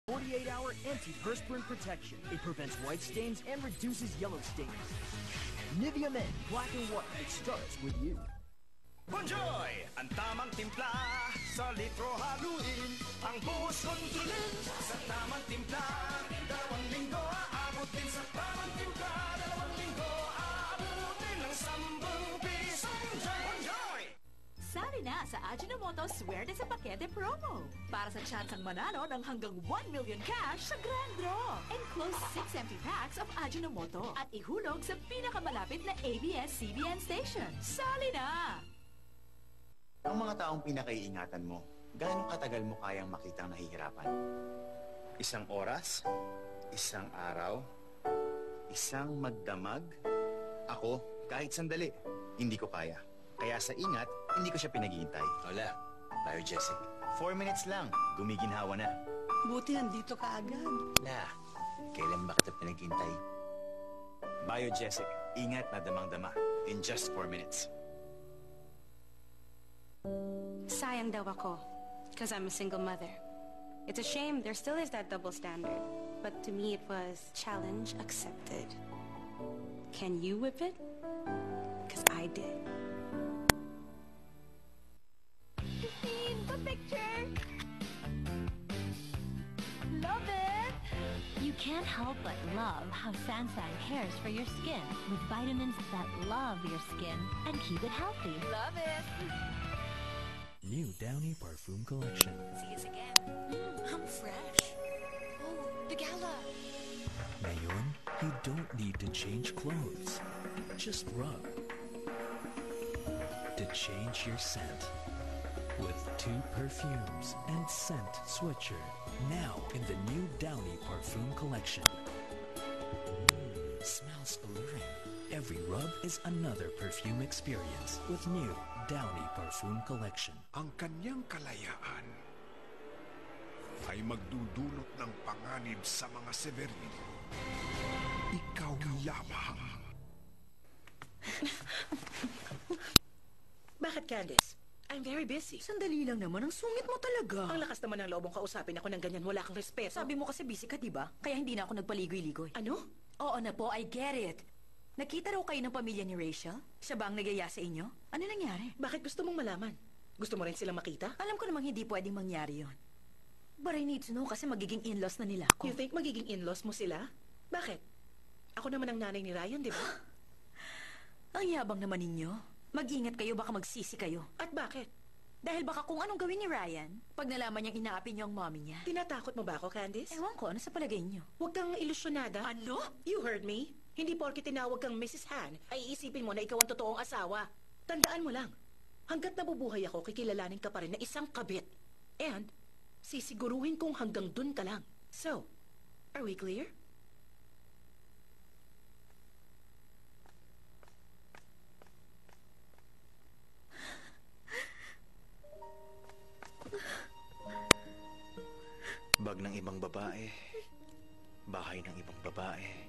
48-hour anti-perspirant protection. It prevents white stains and reduces yellow stains. Nivea Men Black and White. It starts with you. Bonjoy! Ang tamang timpla sa litro haluin. Ang buhos kontrolin sa tamang timpla. 2 linggo aabutin sa tamang timpla. 2 linggo aabutin ng 10 pisong Bonjoy! Sali na sa Ajinomoto Swerte sa Pakete promo para sa tsansang manalo ng hanggang 1 million cash sa Grand Draw. Enclose 6 empty packs of Ajinomoto at ihulog sa pinakamalapit na ABS-CBN station. Sali na! Ang mga taong pinakaiingatan mo, gaano katagal mo kayang makitang nahihirapan? 1 oras? 1 araw? 1 magdamag? Ako, kahit sandali, hindi ko kaya. Kaya sa ingat, hindi ko siya pinag-iintay. Hola, Biogesic. 4 minutes lang, gumiginhawa na. Buti nandito ka agad. La, kailan ba kita pinag-iintay? Biogesic, ingat na damang-dama. In just 4 minutes. Sayang daw ako, because I'm a single mother. It's a shame there still is that double standard. But to me it was challenge accepted. Can you whip it? Because I did. Christine, the picture! Love it! You can't help but love how Sansang cares for your skin with vitamins that love your skin and keep it healthy. Love it! New Downy Parfum Collection. See us again. I'm fresh. Oh, the gala. Ngayon, you don't need to change clothes. Just rub. To change your scent. With 2 perfumes and scent switcher. Now in the new Downy Parfum Collection. Smells alluring. Every rub is another perfume experience with new Downy Parfum Collection. Ang kanyang kalayaan ay magdudulot ng panganib sa mga Severino. Ikaw lamang. Bakit, Candice? I'm very busy. Sandali lang naman, ang sungit mo talaga. Ang lakas naman ng loob mong kausapin ako ng ganyan, wala kang respeto. Sabi mo kasi busy ka, di ba? Kaya hindi na ako nagpaligoy-ligoy. Ano? Oo na po, I get it. Nakita raw kayo ng pamilya ni Rachel? Siya ba ang nagaya sa inyo? Ano nangyari? Bakit gusto mong malaman? Gusto mo rin silang makita? Alam ko namang hindi pwedeng mangyari yon. But I need to know kasi magiging in-laws na nila ako. You think magiging in-laws mo sila? Bakit? Ako naman ang nanay ni Ryan, di ba? Ang yabang naman ninyo. Mag-ingat kayo, baka magsisi kayo. At bakit? Dahil baka kung anong gawin ni Ryan, pag nalaman niyang inaapi niyo ang mommy niya. Tinatakot mo ba ako, Candice? Ewan ko, ano sa palagay niyo? Huwag kang ilusyonada. Ano? You heard me? Hindi porke tinawag kang Mrs. Han, ay iisipin mo na ikaw ang totoong asawa. Tandaan mo lang, hanggat nabubuhay ako, kikilalanin ka pa rin na isang kabit. And, sisiguruhin kong hanggang dun ka lang. So, are we clear? Bag ng ibang babae, bahay ng ibang babae,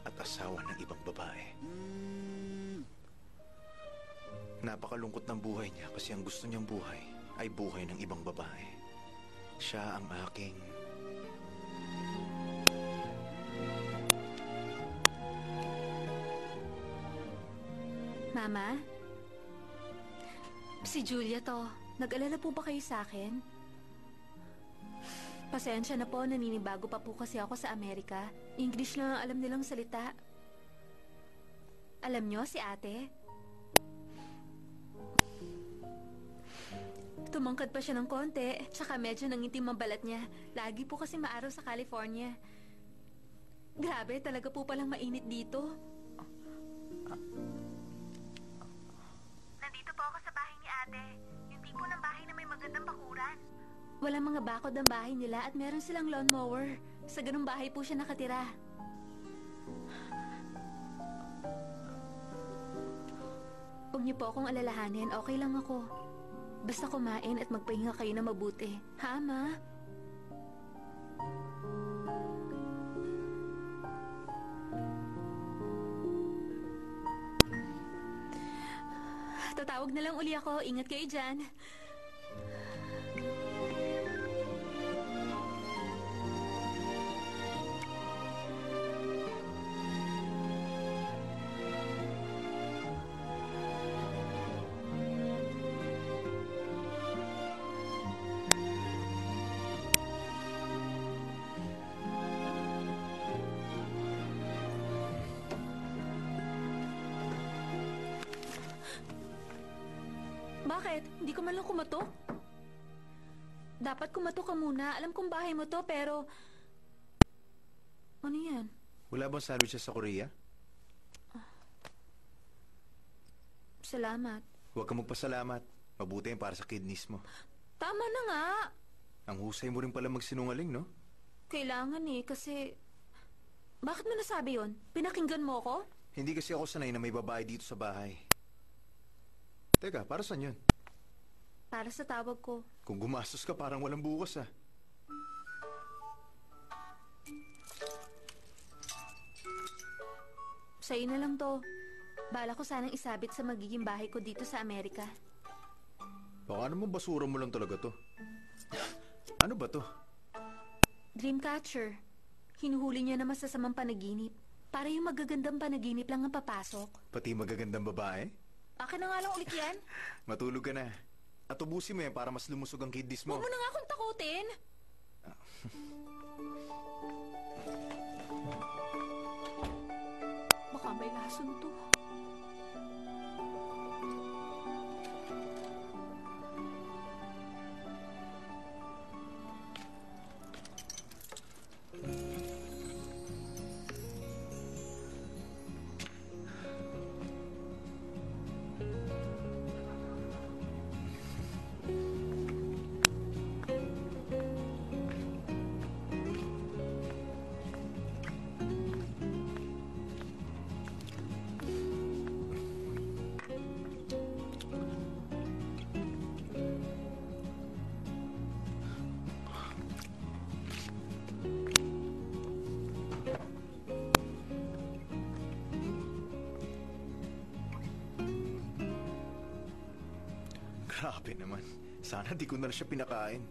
at asawa ng ibang babae. Napakalungkot ng buhay niya kasi ang gusto niyang buhay ay buhay ng ibang babae. Siya ang aking... Mama? Si Julia to. Nag-alala po ba kayo sa akin? Pasensya na po, naninibago pa po kasi ako sa Amerika. English lang ang alam nilang salita. Alam nyo, si ate? Tumangkad pa siya ng konti, tsaka medyo nangitim ang balat niya. Lagi po kasi maaraw sa California. Grabe, talaga po palang mainit dito. Nandito po ako sa bahay ni ate. Yung tipo ng bahay na may magandang bakuran. Walang mga bakod ang bahay nila at meron silang lawnmower. Sa ganung bahay po siya nakatira. Huwag niyo po akong alalahanin, okay lang ako. Basta kumain at magpahinga kayo na mabuti. Ha, Ma? Tatawag na lang uli ako. Ingat kayo dyan. Bakit? Hindi ko man lang kumatok? Dapat kumatok ka muna. Alam kong bahay mo to, pero... Ano yan? Wala bang sandwiches sa Korea? Salamat. Huwag ka magpasalamat. Mabuti yan para sa kidneys mo. Tama na nga. Ang husay mo rin pala magsinungaling, no? Kailangan kasi... Bakit mo nasabi yon? Pinakinggan mo ko? Hindi kasi ako sanay na may babae dito sa bahay. Teka, para saan yun? Para sa tawag ko. Kung gumastos ka, parang walang bukas, ah. Sa'yo na lang to. Bala ko sanang isabit sa magiging bahay ko dito sa Amerika. Baka naman basura mo lang talaga to. Ano ba to? Dreamcatcher. Hinuhuli niya na masasamang panaginip. Para yung magagandang panaginip lang ang papasok. Pati magagandang babae? Akin na nga lang ulit yan. Matulog ka na. At ubusin mo yan para mas lumusog ang kidneys mo. Huwag mo na nga akong takutin. Baka may lason to. Grabe naman. Sana di ko na siya pinakain.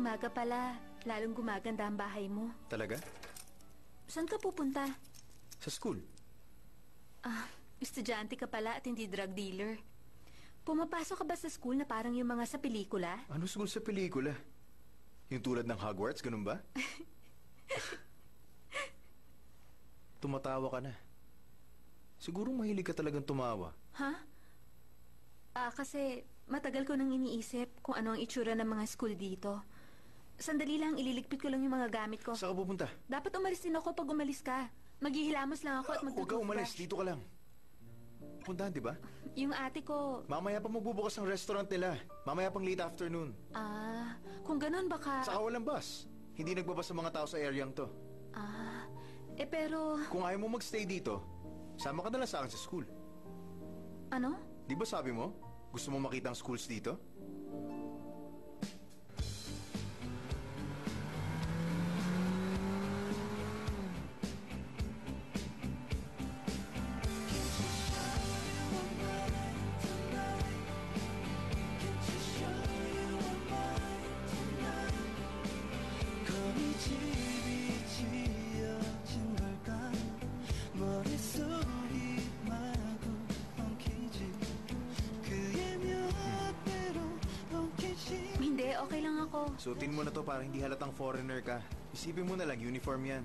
umaga pala, lalong gumaganda ang bahay mo. Talaga? Saan ka pupunta? Sa school. Estudyante ka pala at hindi drug dealer. Pumapasok ka ba sa school na parang yung mga sa pelikula? Ano school sa pelikula? Yung tulad ng Hogwarts, ganun ba? Tumatawa ka na. Siguro mahilig ka talagang tumawa. Ha? Kasi matagal ko nang iniisip kung ano ang itsura ng mga school dito. Sandali lang, ililigpit ko lang yung mga gamit ko. Saan ka pupunta? Dapat umalis din ako pag umalis ka. Maghihilamos lang ako at Huwag ka magtutoothbrush. umalis, dito ka lang. Puntahan, di ba? Yung ate ko... Mamaya pa magbubukas ang restaurant nila. Mamaya pang late afternoon. Kung ganun baka... Saka walang bus. Hindi nagbabas ang mga tao sa areang to. Pero... Kung ayaw mo magstay dito, sama ka na lang sa akin sa school. Ano? Di ba sabi mo, gusto mo makita ang schools dito? Hindi, okay lang ako. Suotin mo na to para hindi halatang foreigner ka. Isipin mo na lang, uniform yan.